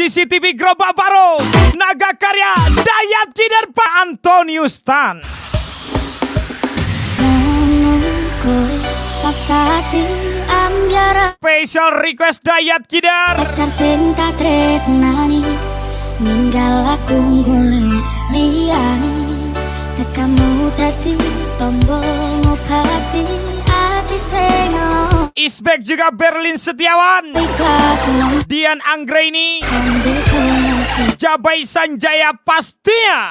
CCTV Gerobak Baru, Naga Karya, Dayat Kider, Pak Antonius Tan. Special request Dayat Kider. Pacar cinta tresnani ninggal aku golek liyane. Kamu tadi tombol ngobati ati seno. Isbek juga Berlin Setiawan, Dian Anggraini, Jabai Sanjaya pastinya.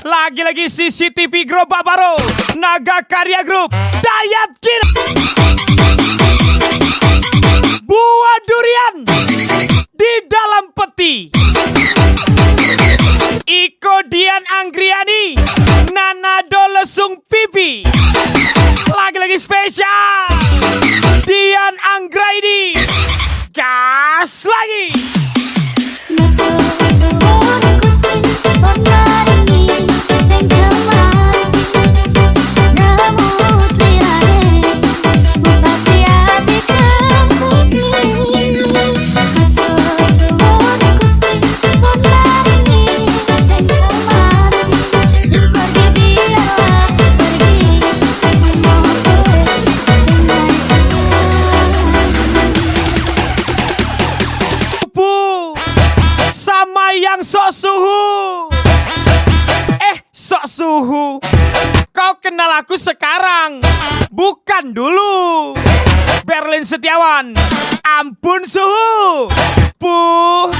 Lagi-lagi CCTV Gerobak Baru, Naga Karya Group, Dayat Kider. Buah durian di dalam peti. Iko Dian Anggriani, Nanado Lesung Pipi. Lagi-lagi spesial Dian Anggraini. Gas lagi. Yang sok suhu. Sok suhu. Kau kenal aku sekarang, bukan dulu. Berlin Setiawan, ampun suhu. Puh,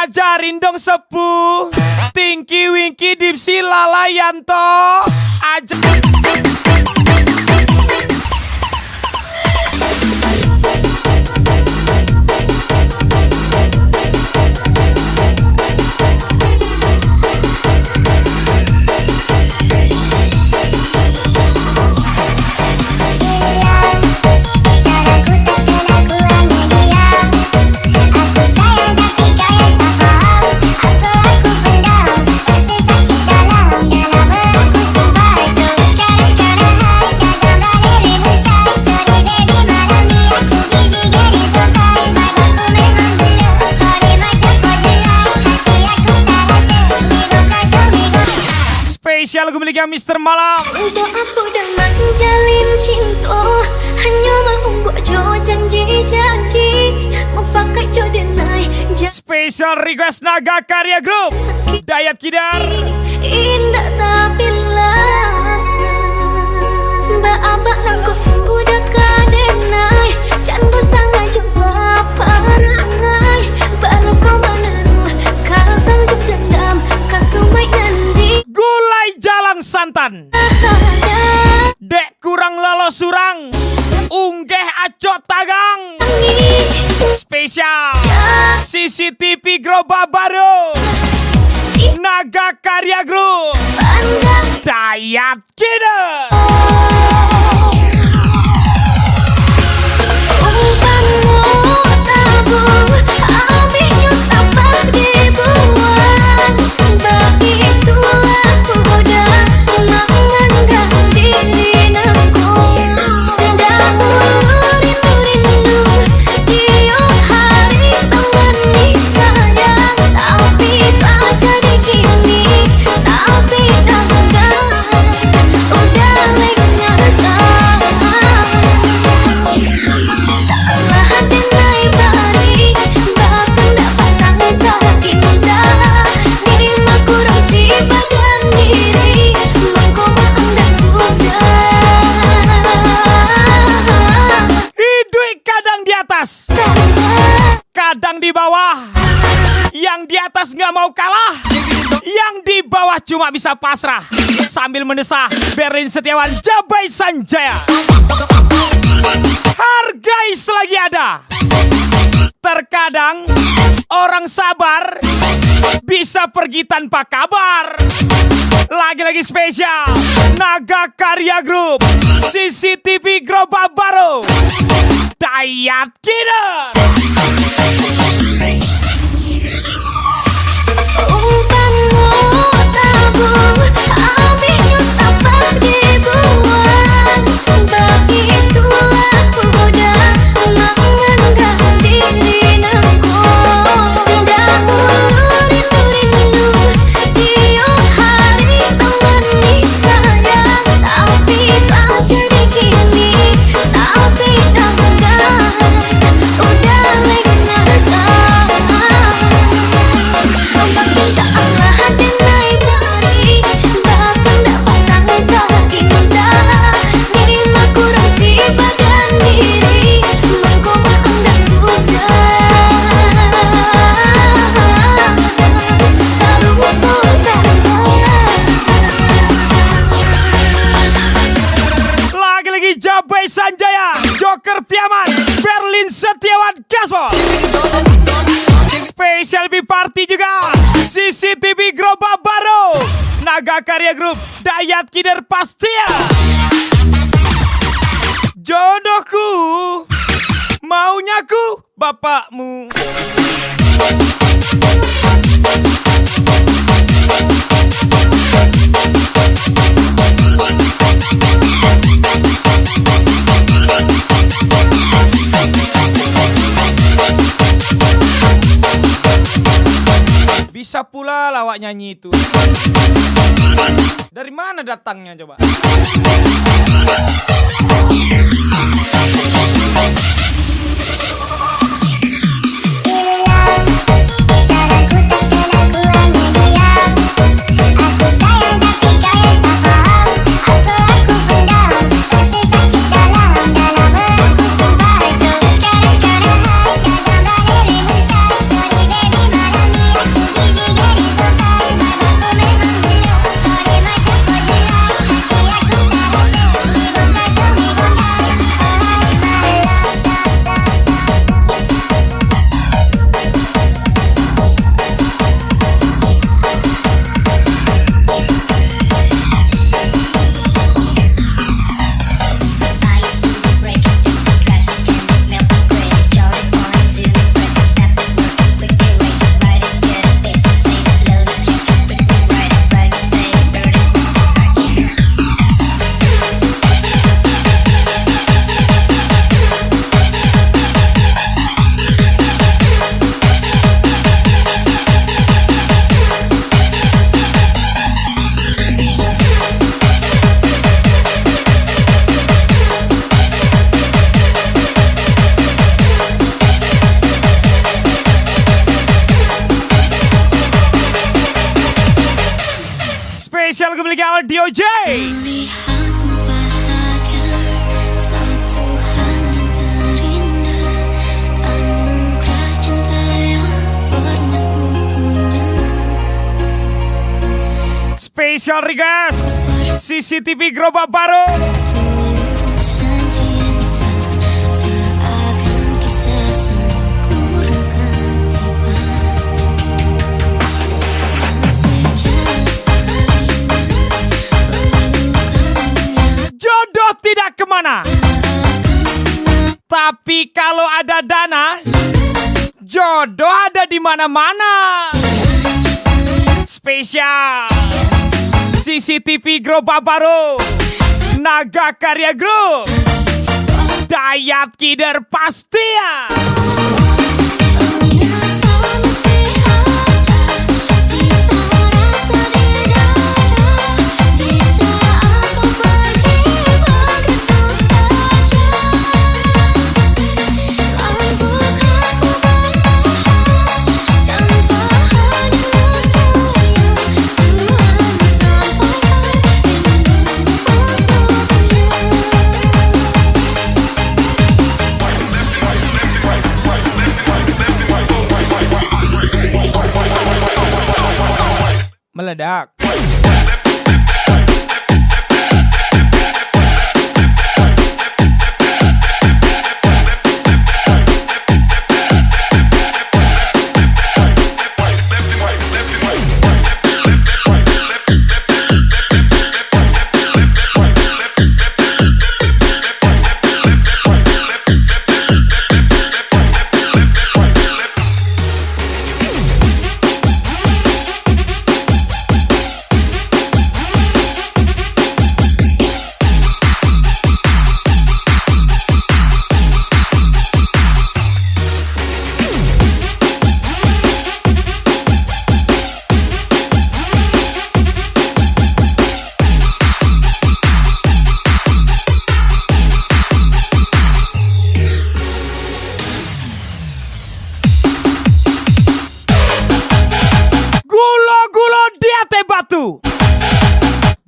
ajarin dong sepuh. Tinky Winky Dipsy Lalayanto. Spesial lagu miliknya Mr. Malam. Udah aku udah menjalin cinta, hanya mau buat janji-janji, mau pakai jodenai. Spesial request Naga Karya Group, Dayat Kider. Indah tapi lah, mbak abak nangkut udah kadenai, candu sangat coba parangai, baru kau menaruh kasam juk dendam, kasumai nanti. Gulai Jalang Santan, dek kurang lelo surang, unggeh acot tagang. Spesial CCTV Gerobak Baru, Naga Karya Group, Dayat Kider. Udah Yang di atas nggak mau kalah, yang di bawah cuma bisa pasrah. Sambil mendesah Berlin Setiawan Jabai Sanjaya. Hargai selagi ada. Terkadang orang sabar bisa pergi tanpa kabar. Lagi-lagi spesial Naga Karya Group, CCTV Gerobak Baru, Dayat Kider. Jabai Sanjaya, Joker Piaman, Berlin Setiawan Gaspol. Spesial B Party juga CCTV Gerobak Baru, Naga Karya Group, Dayat Kider Pastia. Jodohku, maunyaku bapakmu. Bisa pula lawak nyanyi itu. Dari mana datangnya coba? Spesial kembali ke Audio J. Melihatmu bahagia, satu hal yang terindah, anugerah cinta yang pernah ku punya. Spesial request CCTV Gerobak Baru, Tulusan cinta, seakan kisah sempurna kan tiba. Masih jelas jodoh tidak kemana, tapi kalau ada dana, jodoh ada di mana-mana. Spesial CCTV Gerobak Baru, Naga Karya Group, Dayat Kider Pastia. masih ada sisa rasa di dada. Bisa aku pergi begitu saja, mampukah ku bertahan tanpa hadirmu sayang. Tuhan sampaikan rindu untuknya. meledak.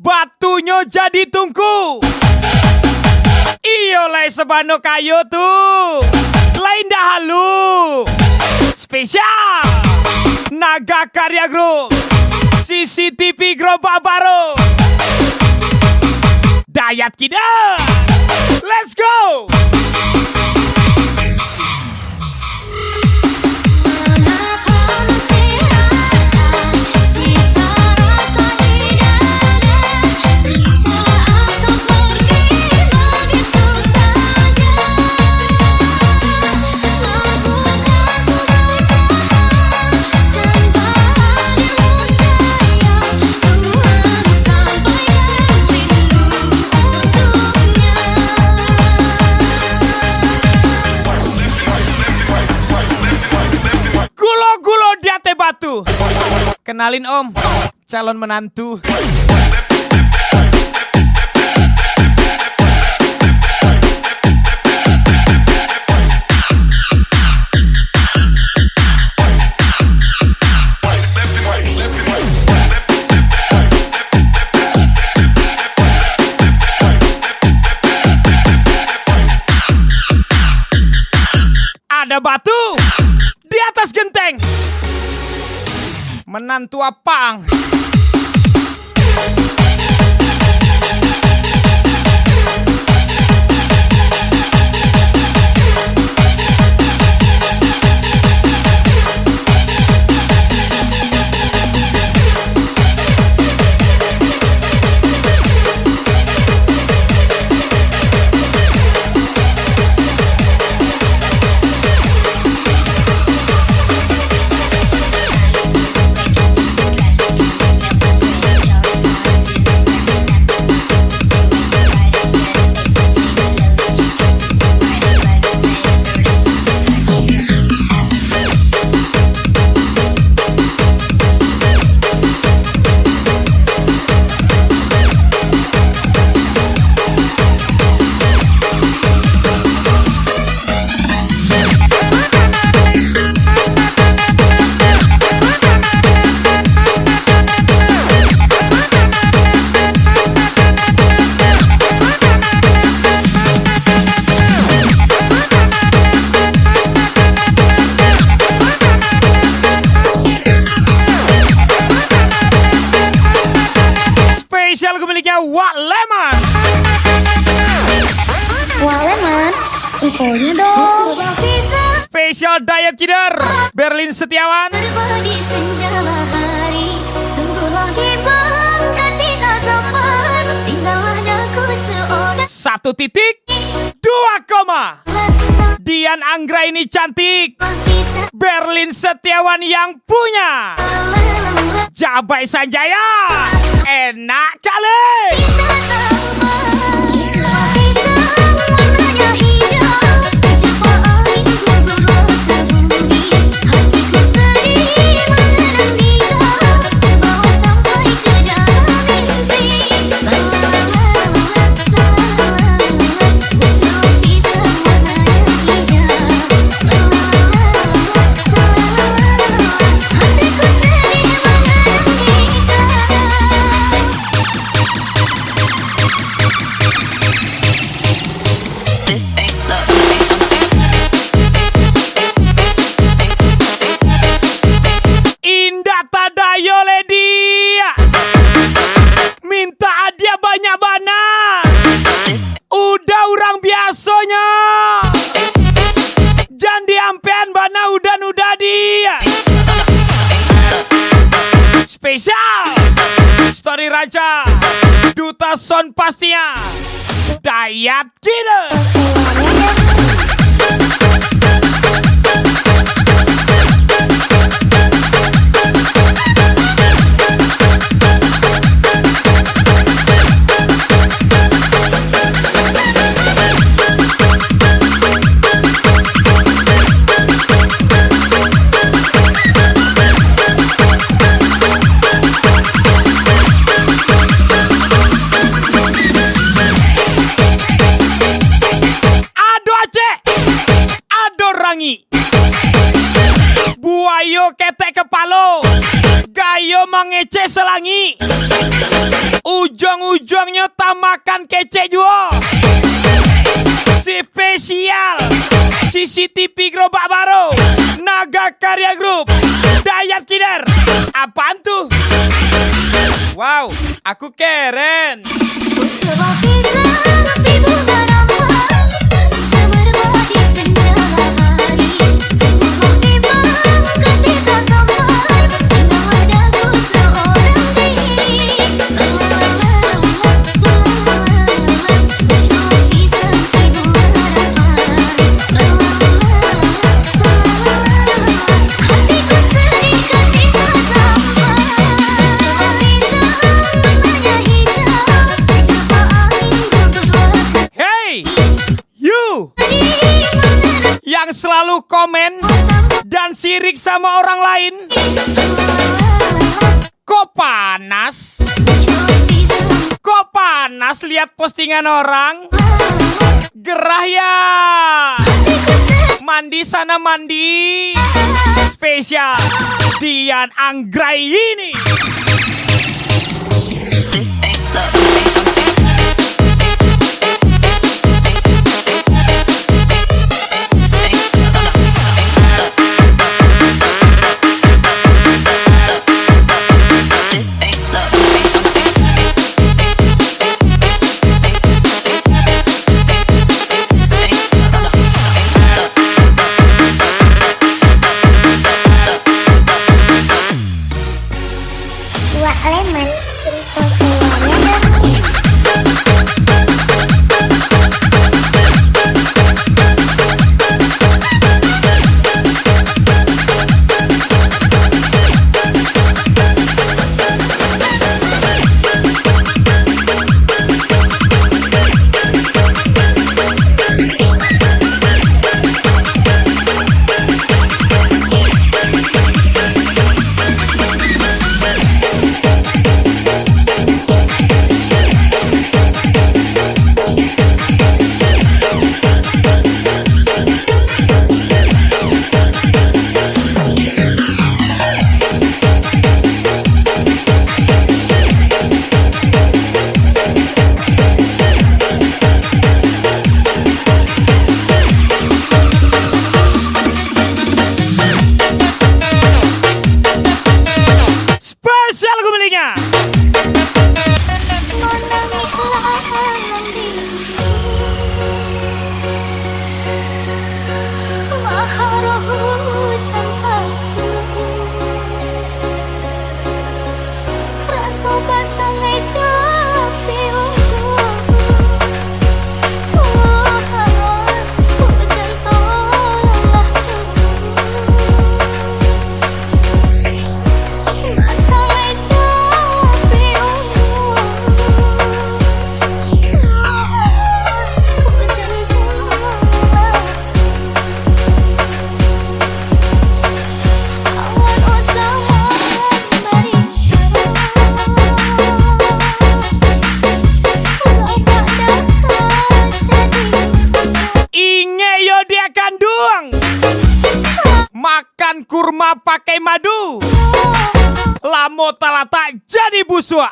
Batunya jadi tungku. Iyo lay sebano kayu tuh. Lain dah halu. Spesial Naga Karya Group, CCTV Gerobak Baru, Dayat Kida. Let's go. Batu. Kenalin Om, calon menantu. Ada batu di atas genteng. Menantu apang. Spesial kemiliknya Wak Lemon. Wak Lemon, infonya dong. Spesial Dayat Kider, Berlin Setiawan. Berbagi senja hari, sungguh lagi bang kasih tak sempat, tinggallah daku seorang. 1.2 koma. Dian Anggra ini cantik. Berlin Setiawan yang punya. Jabai Sanjaya, enak kali. spesial. Story Raja, Duta Son pastinya, Dayat Kide. Buayo ketek kepalo, gayo mengece selangi, ujung-ujungnya tamakan kece juga. Spesial CCTV Gerobak Baru, Naga Karya Group, Dayat Kider. Apaan tuh? Wow, aku keren. Yang selalu komen dan sirik sama orang lain, kok panas? Kok panas lihat postingan orang? Gerah ya. Mandi sana mandi. Spesial Dian Anggraini. Lemon, kurma pakai madu, lamo talata jadi busua.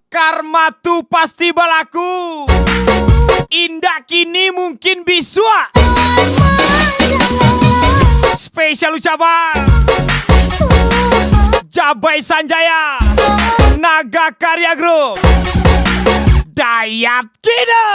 Karma tu pasti balaku, indah kini mungkin bisua. Spesial ucapan Jabai Sanjaya, Naga Karya Group, Dayat Kide.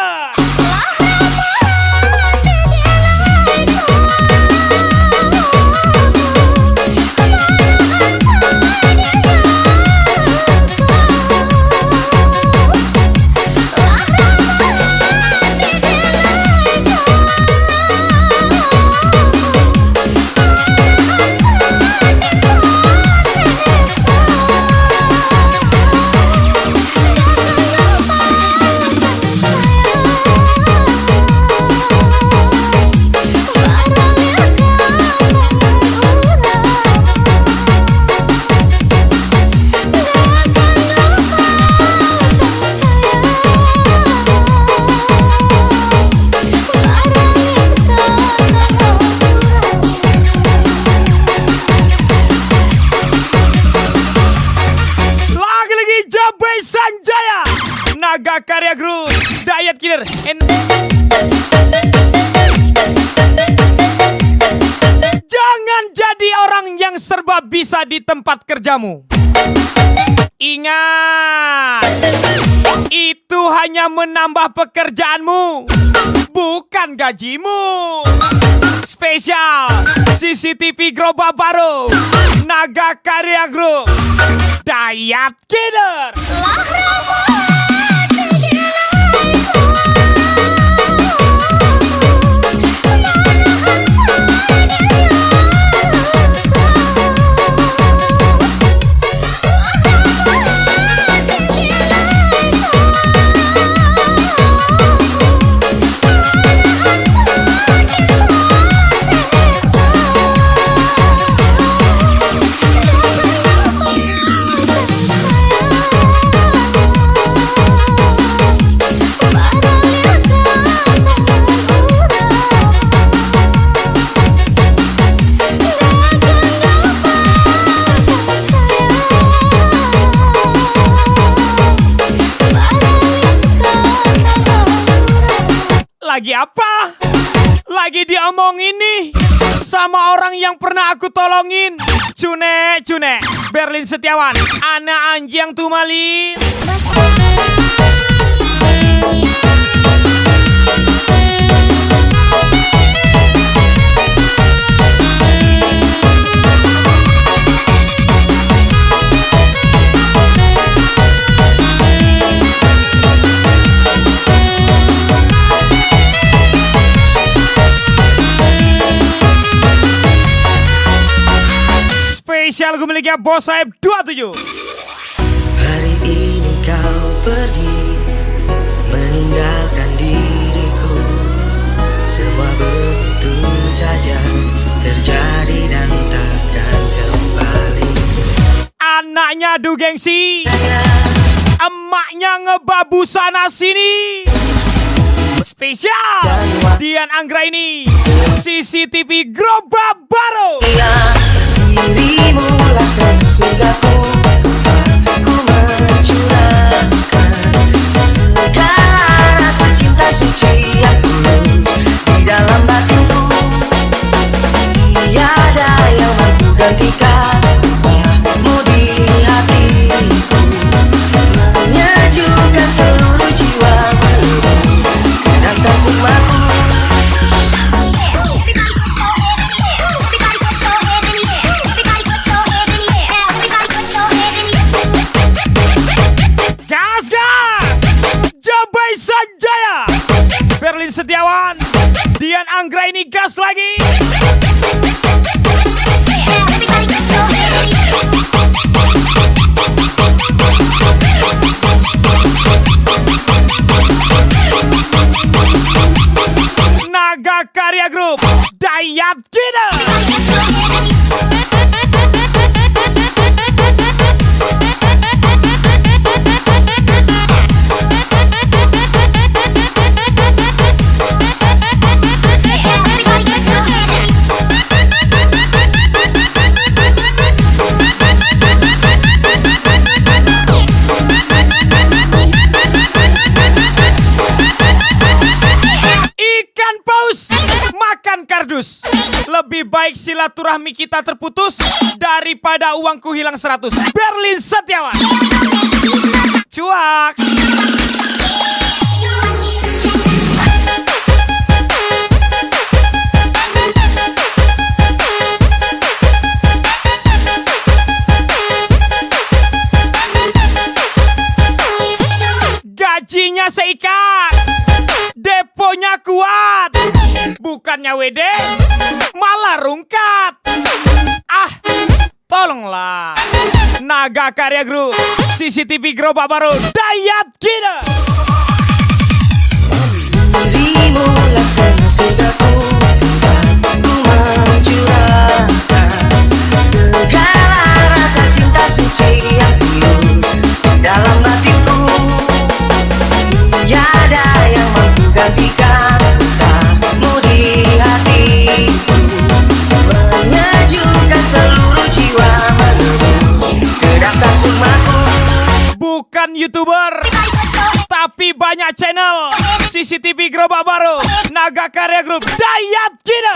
Jabai Sanjaya, Naga Karya Group, Dayat Killer. Jangan jadi orang yang serba bisa di tempat kerjamu. Ingat, itu hanya menambah pekerjaanmu, bukan gajimu. Spesial CCTV Gerobak Baru, Naga Karya Group, Dayat Killer. Lagi apa? Lagi diomongin nih sama orang yang pernah aku tolongin. Cune Berlin Setiawan, anak anjing tuh malin. Spesial gue miliknya Bos Saib 27. Hari ini kau pergi, meninggalkan diriku. Semua begitu saja terjadi dan takkan kembali. Anaknya adu gengsi, emaknya ngebabu sana sini. Spesial Dian Anggraini, CCTV Gerobak Baru. Dirimu laksana surgaku, aku mencurahkan segala rasa cinta suci yang tulus di dalam batinku. Tiada yang mampu gantikan kamu di hatiku, menyejukkan seluruh jiwa, dasar sukmaku. Jabai Sanjaya, Berlin Setiawan, Dian Anggraini gas lagi. Naga Karya Group, Dayat Killer. Kardus, lebih baik silaturahmi kita terputus daripada uangku hilang 100. Berlin Setiawan, cuak. Gajinya seikat, deponya kuat, bukannya WD malah rungkat. Ah, tolonglah. Naga Karya Group, CCTV Gerobak Baru, Dayat Killer. Dirimu laksana surgaku, aku mencurahkan segala rasa cinta suci yang tulus dalam hatiku. Tiada yang mampu gantikan kamu di hatiku, menyejukkan seluruh jiwa, ke dasar sukmaku. bukan YouTuber, tapi banyak channel. CCTV Gerobak Baru, Naga Karya Group, Dayat Kina.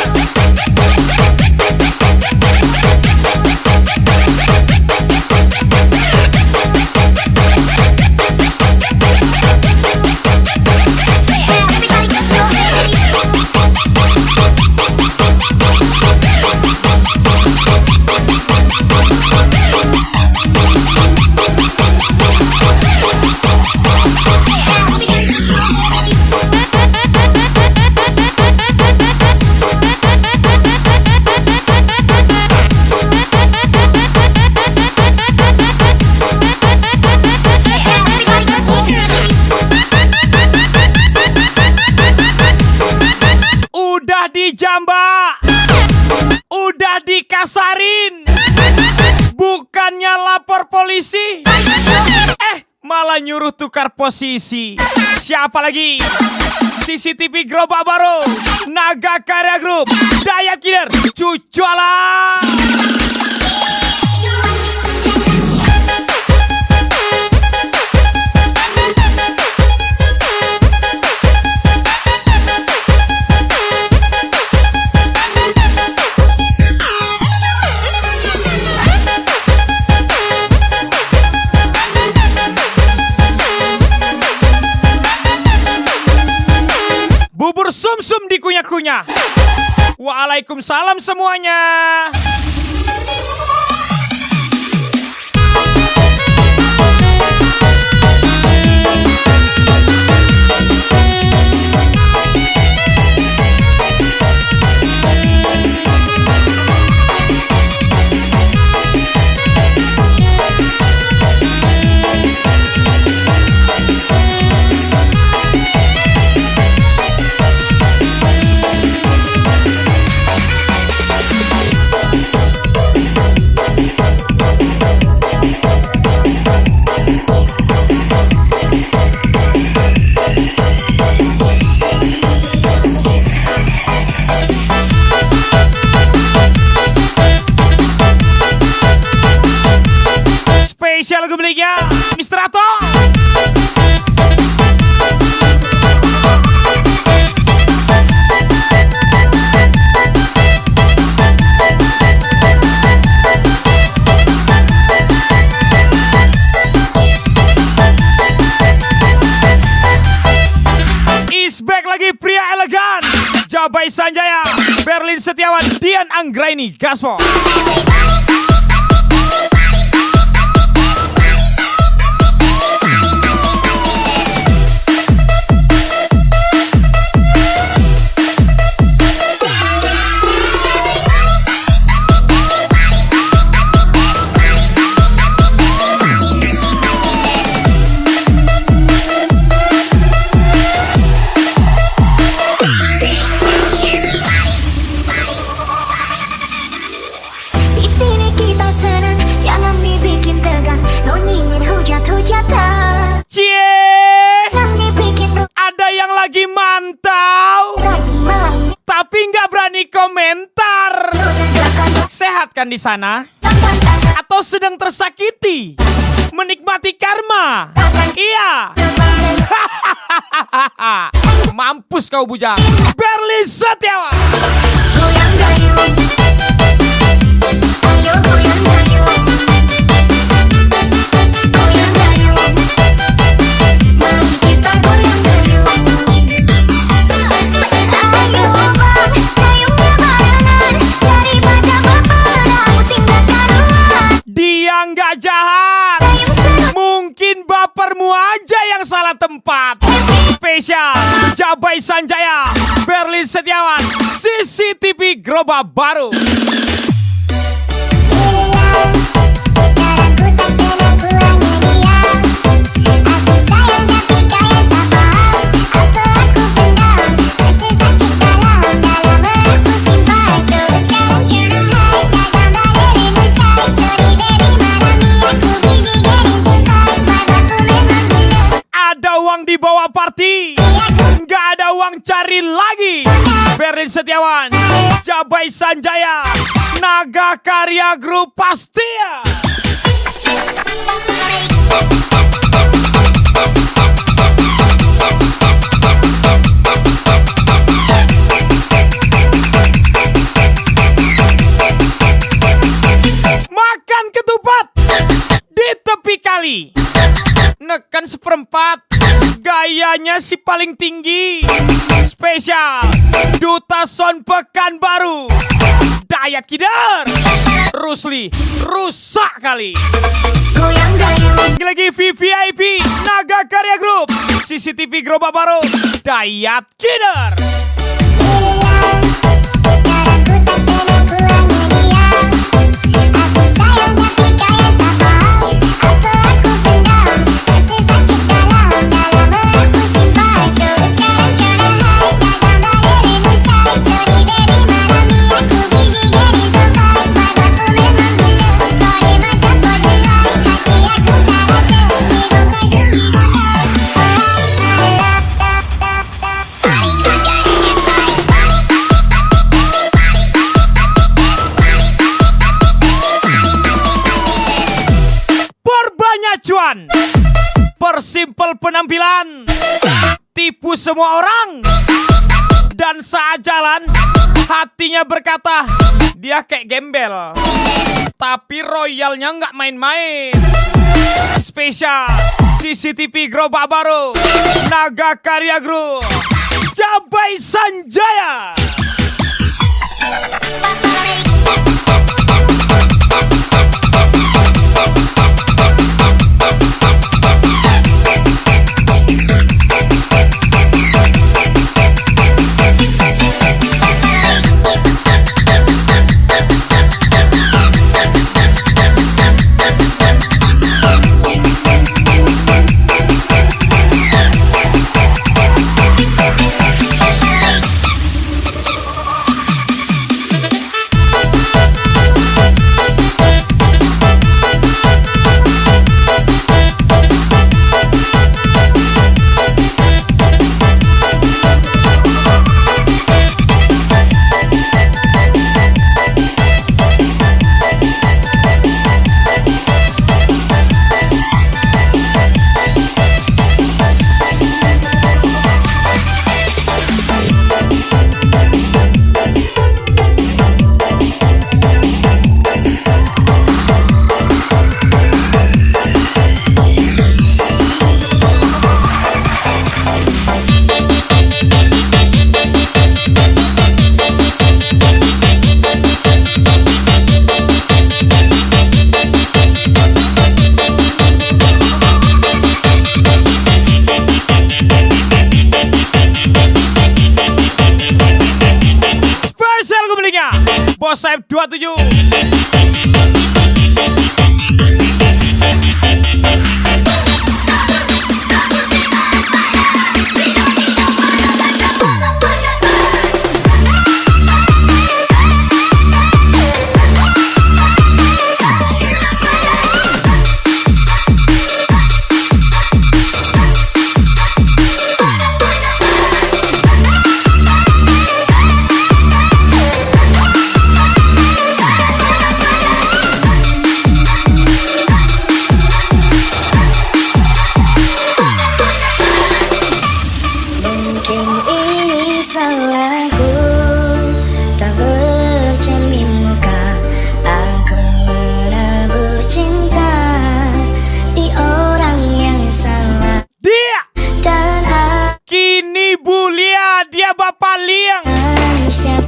Udah dijambak, udah dikasarin, bukannya lapor polisi, malah nyuruh tukar posisi. Siapa lagi? CCTV Gerobak Baru, Naga Karya Group, Dayat Kider, Cucuala. Bubur sumsum dikunyah-kunyah. Waalaikumsalam semuanya. Spesial lagu miliknya Mr. Ato. Is back lagi pria elegan, Jabai Sanjaya, Berlin Setiawan, Dian Anggraini, Gaspol. Ada yang lagi mantau, tapi nggak berani komentar. Sehat kan di sana? Atau sedang tersakiti? Menikmati karma? Iya. Mampus kau bujang. Berlin Setiawan. Goyang gayung, ayo goyang gayung, goyang gayung, mari kita goyang gayung. Ayo bang, gayungnya barengan, daripada baperan musim berkaruan. Dia nggak jahat, mungkin bapermu aja yang salah tempat. Spesial Jabai Sanjaya, Berlin Setiawan, CCTV Gerobak Baru. Ada uang dibawa party, nggak ada uang cari lagi. Berlin Setiawan, Jabai Sanjaya, Naga Karya Group pasti ya. kali. Nekan seperempat. Gayanya si paling tinggi. Spesial Duta Sound Pekanbaru, Dayat Kidar. Rusli rusak kali. Lagi VVIP Naga Karya Group, CCTV Gerobak Baru, Dayat Kidar. Cuan, persimpel penampilan, tipu semua orang, dan saat jalan hatinya berkata dia kayak gembel, tapi royalnya nggak main-main. Spesial CCTV Gerobak Baru, Naga Karya Group, Cabai Sanjaya. Bos Saib 27.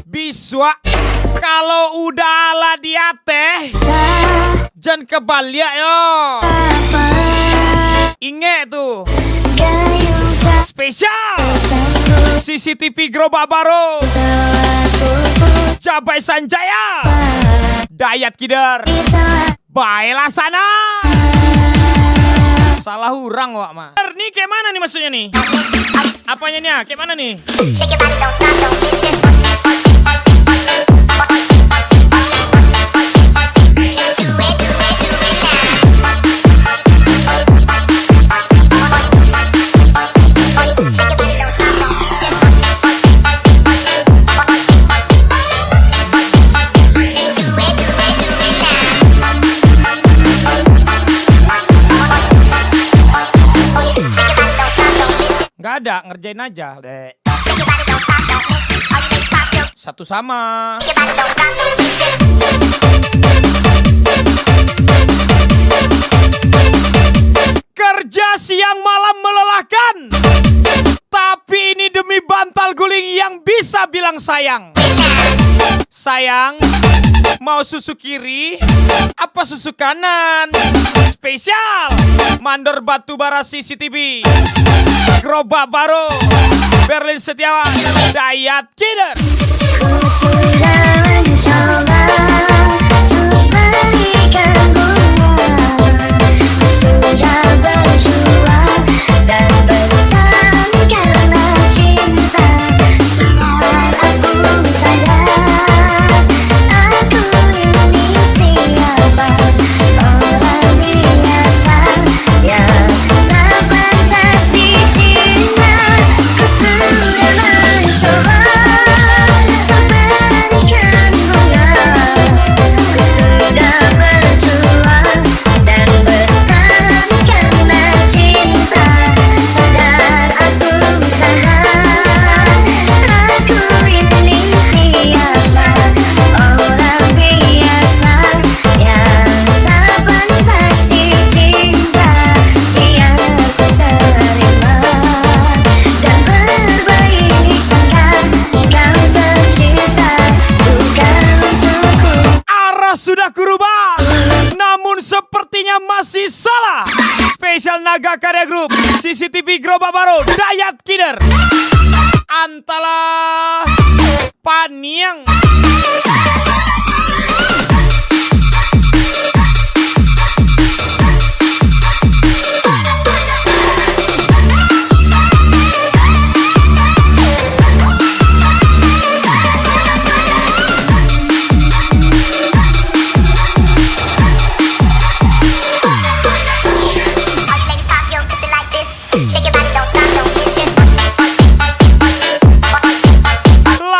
Biswa kalau udah ala dia teh jangan kebalik yo. Ingat tuh spesial CCTV Gerobak Baru, Cabai Sanjaya, Dayat Kidar. Baiklah sana. Salah hurang wak mah. Ini kayak mana nih maksudnya nih? Apanya nih? Kayak mana nih? Shake your body, don't stop, don't bitches. Gak ada, ngerjain aja. Satu sama. bilang sayang. Sayang, mau susu kiri apa susu kanan? Spesial Mandor Batubara CCTV, Gerobak Baru, Berlin Setiawan, Dayat Kider. Ku sudah mencoba untuk berikan bunga, sudah berjuang dan bertahan karena cinta. Sekarang aku sadar, aku ini siapa, orang biasa yang tak pantas dicinta. Ku sudah mencoba untuk berikan bunga, ku sudah berjuang dan bertahan karena cinta. Sadar aku sadar, aku ini siapa, orang biasa yang tak pantas dicinta. Yang ku terima dan berbaik sangka kau tercipta bukan untukku. Arah sudah kurubah, namun sepertinya masih salah. Spesial Naga Karya Group, CCTV Gerobak Baru, Dayat Kider, Antala Paniang.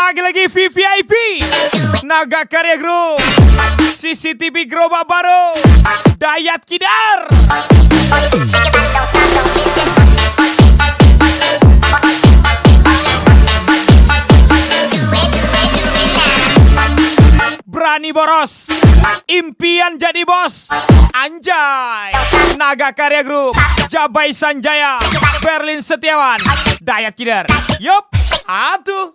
Lagi-lagi VVIP Naga Karya Group, CCTV Gerobak Baru, Dayat Kider. Berani boros, impian jadi bos. Anjay. Naga Karya Group, Jabai Sanjaya, Berlin Setiawan, Dayat Kider. Yup, atuh.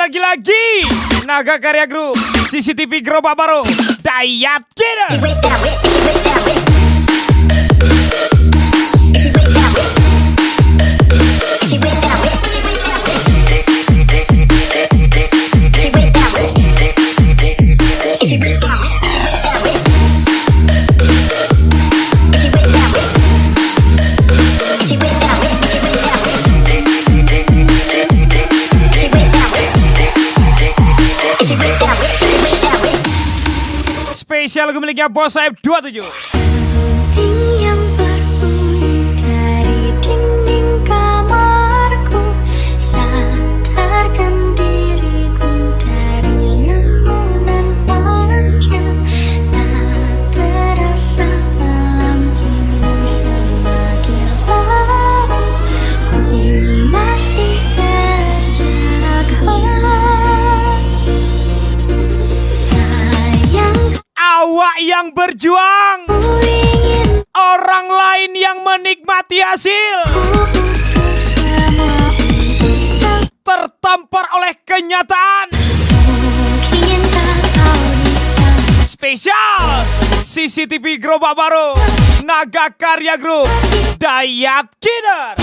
Lagi-lagi Naga Karya Group, CCTV Gerobak Baru, Dayat Kider. Spesial lagu miliknya Bos Saib 27. Diam berbunyi dari dinding kamarku, sadarkan diriku dari lamunan panjang. Tak terasa malam kini semakin yang berjuang, Ku ingin orang lain yang menikmati hasil, putus semua untuk tertampar oleh kenyataan. mungkin tak kau bisa. Spesial CCTV Gerobak Baru Naga Karya Group Dayat Kider.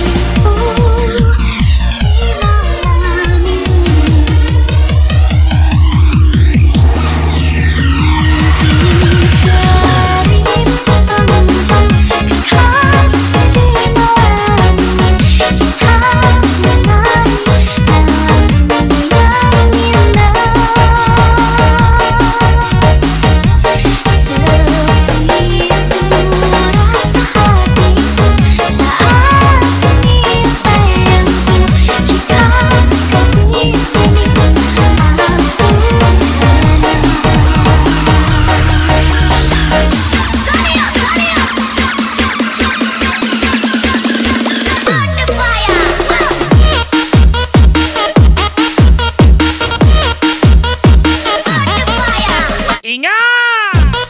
Ingat,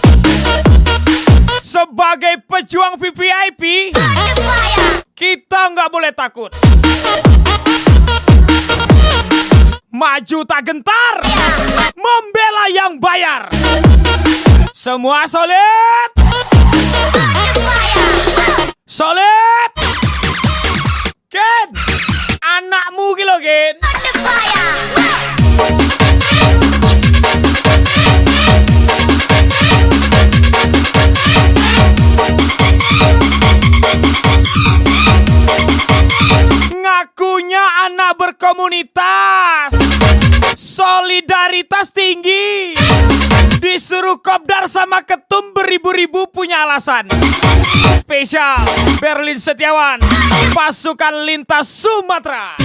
sebagai pejuang VVIP, kita nggak boleh takut. Maju tak gentar, membela yang bayar. Semua solid, solid. Ken, anakmu gitu Ken. Ngakunya anak berkomunitas, solidaritas tinggi. Disuruh kopdar sama ketum beribu-ribu punya alasan. Spesial Berlin Setiawan, pasukan lintas Sumatera.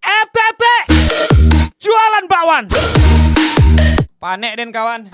ETT jualan bakwan. Panek den kawan.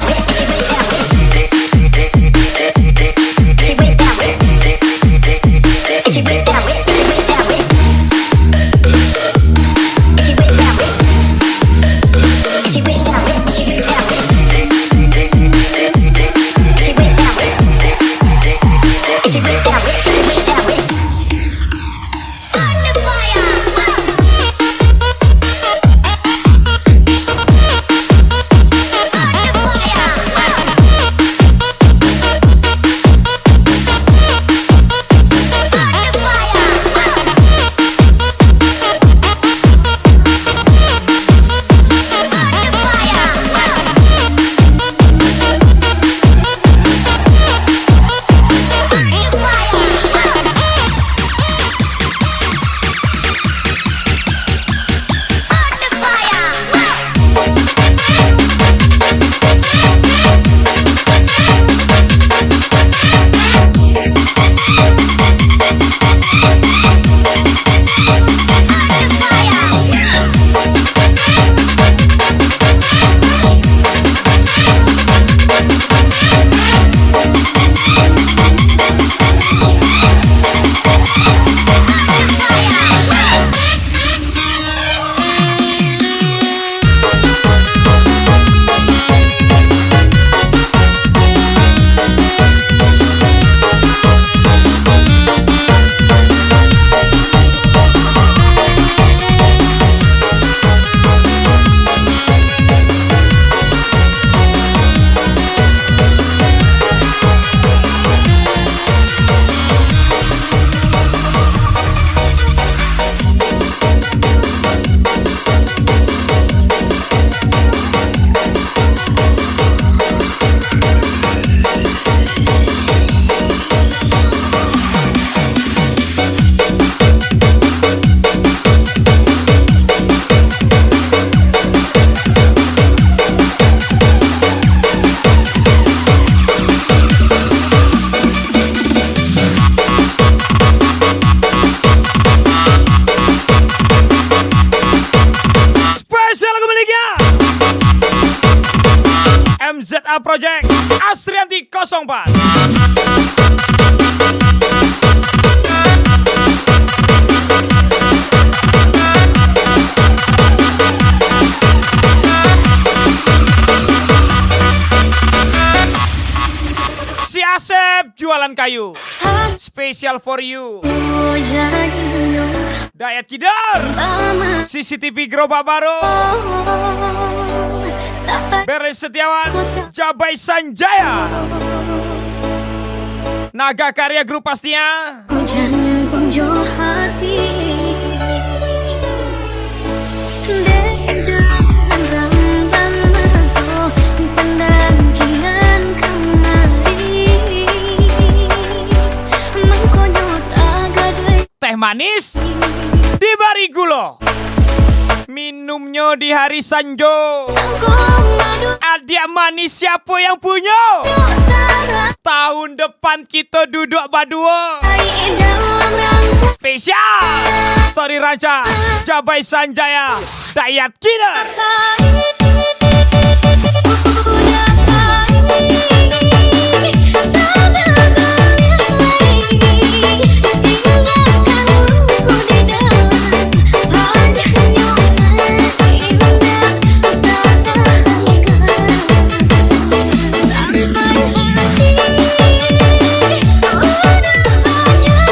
Lala Project Asrianti 04. Si Asep jualan kayu Special for you. Dayat Kidar CCTV gerobak baru. Berlin Setiawan Jabai Sanjaya. Naga Karya Grup pastinya. Teh manis diberi gula, minumnya di hari Sanjo. Adik manis siapa yang punya? Tahun depan kita duduk berdua. Spesial Story Raja Jabai Sanjaya Dayat Kidar.